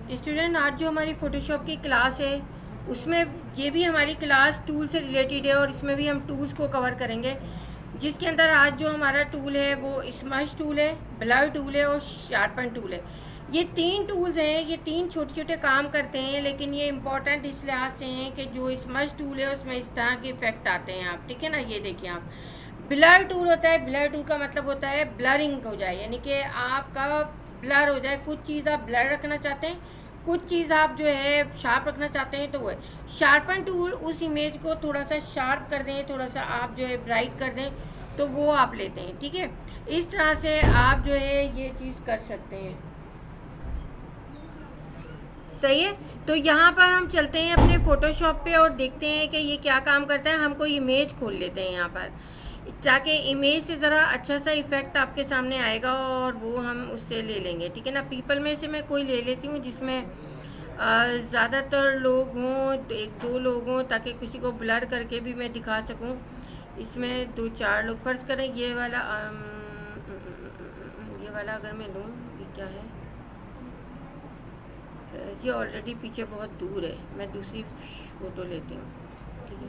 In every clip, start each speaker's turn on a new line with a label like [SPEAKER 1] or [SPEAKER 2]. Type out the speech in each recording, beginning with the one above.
[SPEAKER 1] Student, आज जो हमारी फ़ोटोशॉप की क्लास है उसमें ये भी हमारी क्लास टूल से रिलेटेड है और इसमें भी हम टूल्स को कवर करेंगे, जिसके अंदर आज जो हमारा टूल है वो स्मश टूल है, ब्लर टूल है और शार्पन टूल है। ये तीन टूल्स हैं, ये तीन छोटे छोटे काम करते हैं, लेकिन ये इंपॉर्टेंट इस लिहाज से हैं कि जो स्मश टूल है उसमें इस तरह के इफेक्ट आते हैं। आप ठीक है ना, ये देखिए आप, ब्लर टूल होता है, ब्लर टूल का मतलब होता है ब्लरिंग हो जाए, यानी कि आपका ब्लर हो जाए। कुछ चीज़ आप ब्लर रखना चाहते हैं, कुछ चीज़ आप जो है शार्प रखना चाहते हैं, तो वो है शार्पन टूल। उस इमेज को थोड़ा सा शार्प कर दें, थोड़ा सा आप जो है ब्राइट कर दें, तो वो आप लेते हैं। ठीक है, इस तरह से आप जो है ये चीज़ कर सकते हैं। सही है, तो यहाँ पर हम चलते हैं अपने फ़ोटोशॉप पे और देखते हैं कि ये क्या काम करता है। हम कोई इमेज खोल लेते हैं यहाँ पर, ताकि इमेज से ज़रा अच्छा सा इफ़ेक्ट आपके सामने आएगा और वो हम उससे ले लेंगे। ठीक है ना, पीपल में से मैं कोई ले लेती हूँ जिसमें ज़्यादातर लोग हों, एक दो लोग हों, ताकि किसी को ब्लर करके भी मैं दिखा सकूँ। इसमें दो चार लोग, फ़र्ज़ करें ये वाला अगर मैं लूँ, ये क्या है, ये ऑलरेडी पीछे बहुत दूर है, मैं दूसरी फ़ोटो लेती हूँ। ठीक है,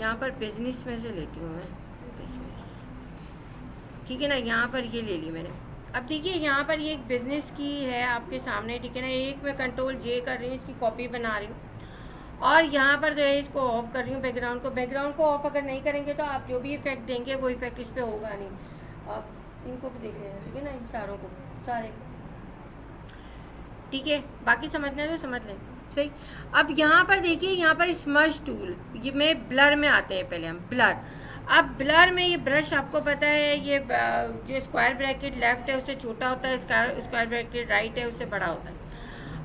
[SPEAKER 1] यहाँ पर बिजनेस में से लेती हूँ मैं, बिजनेस। ठीक है ना, यहाँ पर ये ले ली मैंने। अब देखिए यहाँ पर ये एक बिज़नेस की है आपके सामने। ठीक है ना, एक मैं कंट्रोल जे कर रही हूँ, इसकी कॉपी बना रही हूँ और यहाँ पर जो है इसको ऑफ कर रही हूँ, बैकग्राउंड को ऑफ अगर नहीं करेंगे तो आप जो भी इफेक्ट देंगे वो इफेक्ट इस पर होगा नहीं। आप इनको भी देख लेना, ठीक है ना, इन सारों को, सारे। ठीक है, बाकी समझना है तो समझ लें। सही, अब यहाँ पर देखिए, यहाँ पर स्मश टूल, ये में ब्लर में आते हैं। पहले हम ब्लर, अब ब्लर में ये ब्रश आपको पता है, ये जो स्क्वायर ब्रैकेट लेफ्ट है उससे छोटा होता है, स्क्वायर ब्रैकेट राइट है उससे बड़ा होता है।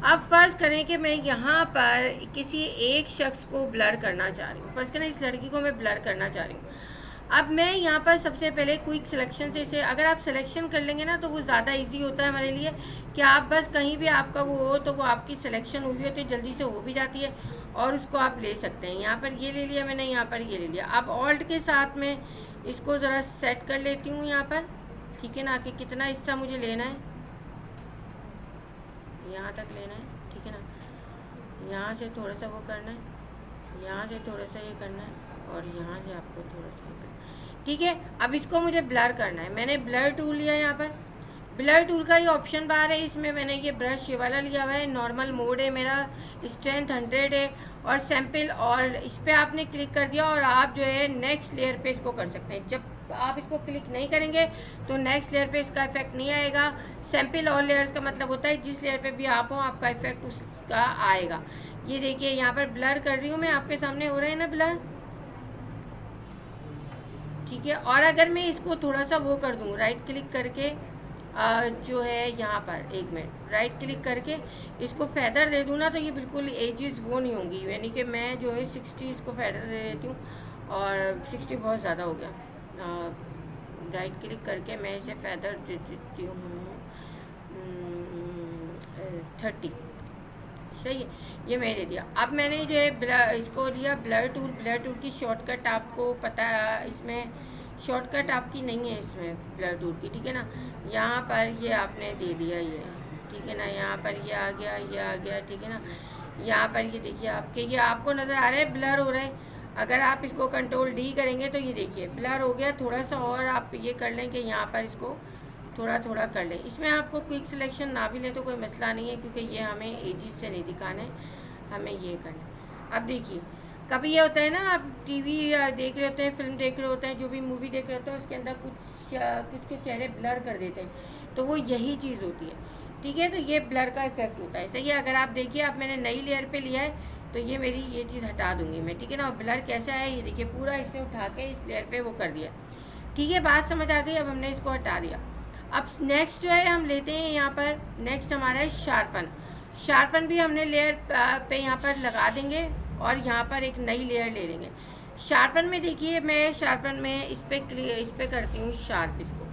[SPEAKER 1] अब फ़र्ज़ करें कि मैं यहाँ पर किसी एक शख्स को ब्लर करना चाह रही हूँ, फ़र्ज़ करें इस लड़की को मैं ब्लर करना चाह रही हूँ। अब मैं यहाँ पर सबसे पहले क्विक सिलेक्शन से इसे, अगर आप सिलेक्शन कर लेंगे ना तो वो ज़्यादा इजी होता है हमारे लिए, कि आप बस कहीं भी आपका वो हो तो वो आपकी सिलेक्शन हुई होती है, जल्दी से हो भी जाती है और उसको आप ले सकते हैं। यहाँ पर ये ले लिया मैंने, यहाँ पर ये ले लिया। अब ऑल्ट के साथ में इसको ज़रा सेट कर लेती हूँ यहाँ पर। ठीक है ना, कि कितना हिस्सा मुझे लेना है, यहाँ तक लेना है। ठीक है ना, यहाँ से थोड़ा सा वो करना है, यहाँ से थोड़ा सा ये करना है और यहाँ से आपको थोड़ा सा ये करना है। ठीक है, अब इसको मुझे ब्लर करना है। मैंने ब्लर टूल लिया, यहाँ पर ब्लर टूल का ये ऑप्शन बाहर है, इसमें मैंने ये ब्रश ये वाला लिया हुआ है, नॉर्मल मोड है मेरा, स्ट्रेंथ 100 है और सैम्पल, और इस पर आपने क्लिक कर दिया और आप जो है नेक्स्ट लेयर पे इसको कर सकते हैं। जब आप इसको क्लिक नहीं करेंगे तो नेक्स्ट लेयर पे इसका इफेक्ट नहीं आएगा। सैम्पल ऑल लेयर्स का मतलब होता है जिस लेयर पे भी आप हो आपका इफेक्ट उसका आएगा। ये देखिए यहाँ पर ब्लर कर रही हूँ मैं, आपके सामने हो रहा है ना ब्लर। ठीक है, और अगर मैं इसको थोड़ा सा वो कर दूँ, राइट क्लिक करके जो है यहाँ पर, एक मिनट, राइट क्लिक करके इसको फेदर दे दूँ ना, तो ये बिल्कुल एजेस वो नहीं होंगी, यानी कि मैं जो है 60 इसको फेदर दे देती हूँ और 60 बहुत ज़्यादा हो गया। राइट क्लिक करके मैं इसे फेदर दे देती हूँ 30। सही है, ये मैंने दिया। अब मैंने जो है इसको लिया ब्लर टूल की शॉर्टकट आपको पता है, इसमें शॉर्टकट आपकी नहीं है इसमें ब्लर टूल की। ठीक है ना, यहाँ पर ये आपने दे दिया ये, ठीक है ना, यहाँ पर ये आ गया, ये आ गया। ठीक है ना, यहाँ पर ये देखिए आपके, ये आपको नज़र आ रहा है ब्लर हो रहा है। अगर आप इसको कंट्रोल डी करेंगे तो ये देखिए ब्लर हो गया। थोड़ा सा और आप ये कर लें कि यहाँ पर इसको थोड़ा थोड़ा कर लें। इसमें आपको क्विक सिलेक्शन ना भी लें तो कोई मसला नहीं है, क्योंकि ये हमें एजिस से नहीं दिखाना है, हमें ये करना है। अब देखिए, कभी ये होता है ना, आप टीवी देख रहे होते हैं, फिल्म देख रहे होते हैं, जो भी मूवी देख रहे होते हैं, उसके अंदर कुछ के चेहरे ब्लर कर देते हैं, तो वो यही चीज़ होती है। ठीक है, तो ये ब्लर का इफेक्ट होता है। सही है, अगर आप देखिए, अब मैंने नई लेयर पे लिया है तो ये मेरी ये चीज़ हटा दूंगी मैं। ठीक है ना, और ब्लर कैसा है ये देखिए, पूरा इसने उठा के इस लेयर पे वो कर दिया। ठीक है, बात समझ आ गई। अब हमने इसको हटा दिया। अब नेक्स्ट जो है हम लेते हैं यहाँ पर, नेक्स्ट हमारा है शार्पन। शार्पन भी हमने लेयर पे यहाँ पर लगा देंगे और यहाँ पर एक नई लेयर ले लेंगे। शार्पन में देखिए, मैं शार्पन में इस पर करती हूँ शार्प इसको।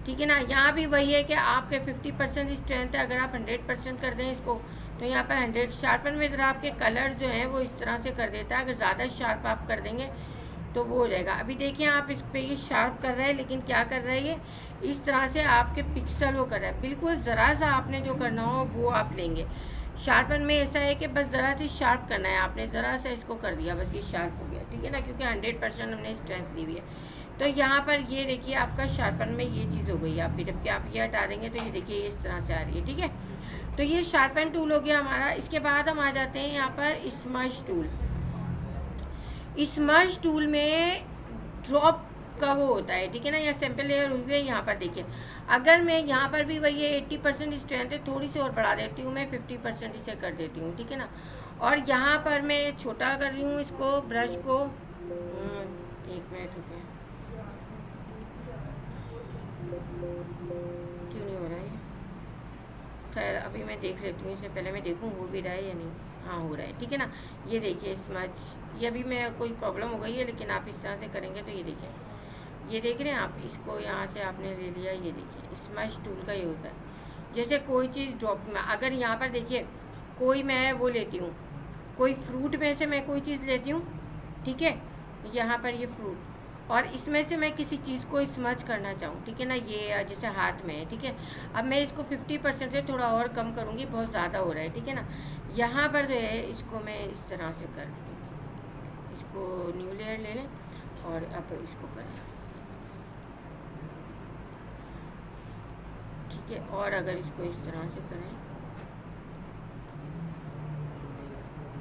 [SPEAKER 1] ठीक है ना, यहाँ भी वही है कि आपके 50% स्ट्रेंथ है, अगर आप 100% कर दें इसको तो यहाँ पर 100। शार्पन में ज़रा आपके कलर जो हैं वो इस तरह से कर देता है, अगर ज़्यादा शार्प आप कर देंगे तो वो हो जाएगा। अभी देखिए आप इस पर ये शार्प कर रहे हैं, लेकिन क्या कर रहा है, ये इस तरह से आपके पिक्सल वो कर रहा है। बिल्कुल ज़रा सा आपने जो करना हो वो आप लेंगे। शार्पन में ऐसा है कि बस ज़रा सी शार्प करना है, आपने ज़रा सा इसको कर दिया, बस ये शार्प हो गया, ठीक है ना, क्योंकि 100% हमने स्ट्रेंथ ली हुई है। तो यहाँ पर ये देखिए आपका शार्पन में ये चीज़ हो गई है आपकी। जबकि आप ये हटा देंगे तो ये देखिए ये इस तरह से आ रही है, ठीक है। तो ये शार्पन टूल हो गया हमारा। इसके बाद हम आ जाते हैं यहाँ पर स्मज टूल। स्मज टूल में ड्रॉप का वो होता है, ठीक है ना। यहाँ सैंपल लेयर हुई है, यहाँ पर देखिए अगर मैं यहाँ पर भी वही 80% स्ट्रेंथ है, थोड़ी सी और बढ़ा देती हूँ मैं, 50% इसे कर देती हूँ, ठीक है ना। और यहाँ पर मैं छोटा कर रही हूँ इसको, ब्रश को। एक मिनट रुकिए, क्यों नहीं हो रहा है। खैर अभी मैं देख लेती हूँ, इससे पहले मैं देखूँ हो भी रहा है या नहीं। हाँ हो रहा है, ठीक है ना। ये देखिए स्मज, ये अभी मैं कोई प्रॉब्लम हो गई है, लेकिन आप इस तरह से करेंगे तो ये देखिए, ये देख रहे हैं आप, इसको यहाँ से आपने ले लिया। ये देखिए स्मज टूल का ये होता है। जैसे कोई चीज़ ड्रॉप में, अगर यहाँ पर देखिए कोई मैं वो लेती हूँ, कोई फ्रूट में से मैं कोई चीज़ लेती हूँ, ठीक है, यहाँ पर ये फ्रूट, और इसमें से मैं किसी चीज़ को स्मज करना चाहूँ, ठीक है ना, ये जैसे हाथ में है, ठीक है। अब मैं इसको 50% से थोड़ा और कम करूँगी, बहुत ज़्यादा हो रहा है, ठीक है ना। यहाँ पर जो है इसको मैं इस तरह से कर दूँ, इसको न्यू लेयर ले लें और अब इसको करें, ठीक है। और अगर इसको इस तरह से करें,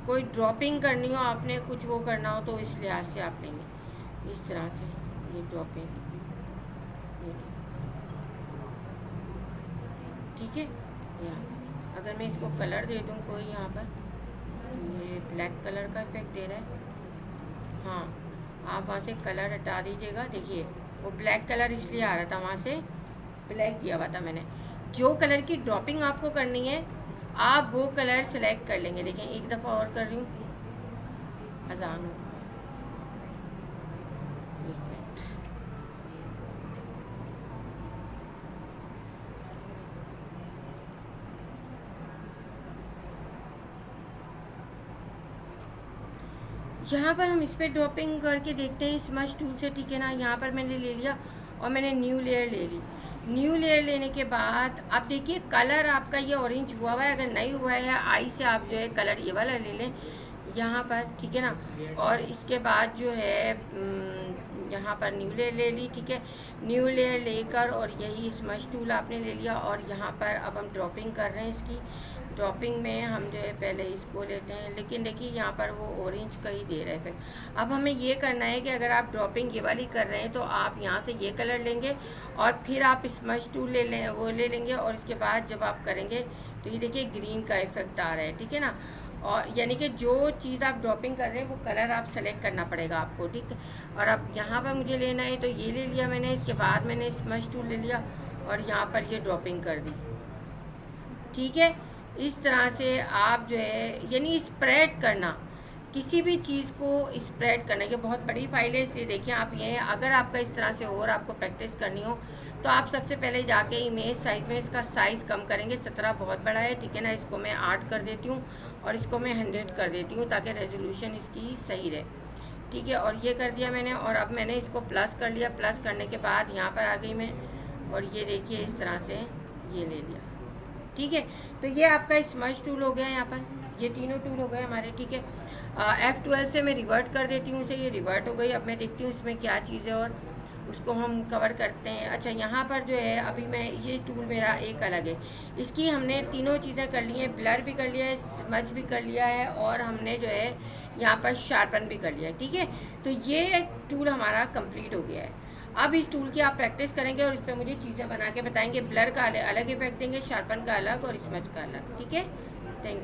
[SPEAKER 1] कोई ड्रॉपिंग करनी हो, आपने कुछ वो करना हो तो इस लिहाज से आप लेंगे इस तरह से, ये ड्रॉपिंग, ठीक है। यहाँ अगर मैं इसको कलर दे दूँ कोई, यहाँ पर ये ब्लैक कलर का इफेक्ट दे रहा है, हाँ आप वहाँ से कलर हटा दीजिएगा। देखिए वो ब्लैक कलर इसलिए आ रहा था, वहाँ से ब्लैक किया हुआ था मैंने। जो कलर की ड्रॉपिंग आपको करनी है आप वो कलर सेलेक्ट कर लेंगे। देखिए एक दफ़ा और कर रही हूँ, अजान हो, यहाँ पर हम इस पर ड्रॉपिंग करके देखते हैं स्मज टूल से, ठीक है ना। यहाँ पर मैंने ले लिया और मैंने न्यू लेयर ले ली। न्यू लेयर लेने के बाद अब देखिए कलर आपका ये ऑरेंज हुआ हुआ है, अगर नहीं हुआ है आई से आप जो है कलर ये वाला ले लें यहाँ पर, ठीक है ना। और इसके बाद जो है यहाँ पर न्यू लेयर ले ली, ठीक है। न्यू लेयर लेकर और यही स्मज टूल आपने ले लिया और यहाँ पर अब हम ड्रॉपिंग कर रहे हैं इसकी। ड्रॉपिंग में हम जो है पहले इसको लेते हैं, लेकिन देखिए यहाँ पर वो ऑरेंज का ही दे रहा है इफेक्ट। अब हमें ये करना है कि अगर आप ड्रॉपिंग ये वाली कर रहे हैं तो आप यहाँ से ये कलर लेंगे और फिर आप स्मज टूल ले लें, वो ले लेंगे, और इसके बाद जब आप करेंगे तो ये देखिए ग्रीन का इफेक्ट आ रहा है, ठीक है ना। और यानी कि जो चीज़ आप ड्रॉपिंग कर रहे हैं वो कलर आप सेलेक्ट करना पड़ेगा आपको, ठीक है। और अब यहाँ पर मुझे लेना है तो ये ले लिया मैंने, इसके बाद मैंने स्मज टूल ले लिया और यहाँ पर ये ड्रॉपिंग कर दी, ठीक है। इस तरह से आप जो है यानी स्प्रेड करना, किसी भी चीज़ को स्प्रेड करना। ये बहुत बड़ी फाइल है इसलिए देखिए आप ये, अगर आपका इस तरह से और आपको प्रैक्टिस करनी हो तो आप सबसे पहले जाके इमेज साइज़ में इसका साइज़ कम करेंगे। 17 बहुत बड़ा है, ठीक है ना। इसको मैं 8 कर देती हूँ और इसको मैं 100 कर देती हूँ ताकि रेजोल्यूशन इसकी सही रहे, ठीक है। और ये कर दिया मैंने और अब मैंने इसको प्लस कर लिया। प्लस करने के बाद यहाँ पर आ गई मैं और ये देखिए इस तरह से ये ले लिया, ठीक है। तो ये आपका स्मज टूल हो गया, यहाँ पर ये तीनों टूल हो गए हमारे, ठीक है। F12 से मैं रिवर्ट कर देती हूँ इसे, ये रिवर्ट हो गई। अब मैं देखती हूँ इसमें क्या चीज़ है और उसको हम कवर करते हैं। अच्छा यहाँ पर जो है अभी मैं ये टूल मेरा एक अलग है, इसकी हमने तीनों चीज़ें कर ली हैं, ब्लर भी कर लिया है, स्मज भी कर लिया है और हमने जो है यहाँ पर शार्पन भी कर लिया है, ठीक है। तो ये टूल हमारा कंप्लीट हो गया है। अब इस टूल की आप प्रैक्टिस करेंगे और इस पर मुझे चीज़ें बना के बताएंगे। ब्लर का अलग इफेक्ट देंगे, शार्पन का अलग और स्मज का अलग, ठीक है। Thank you.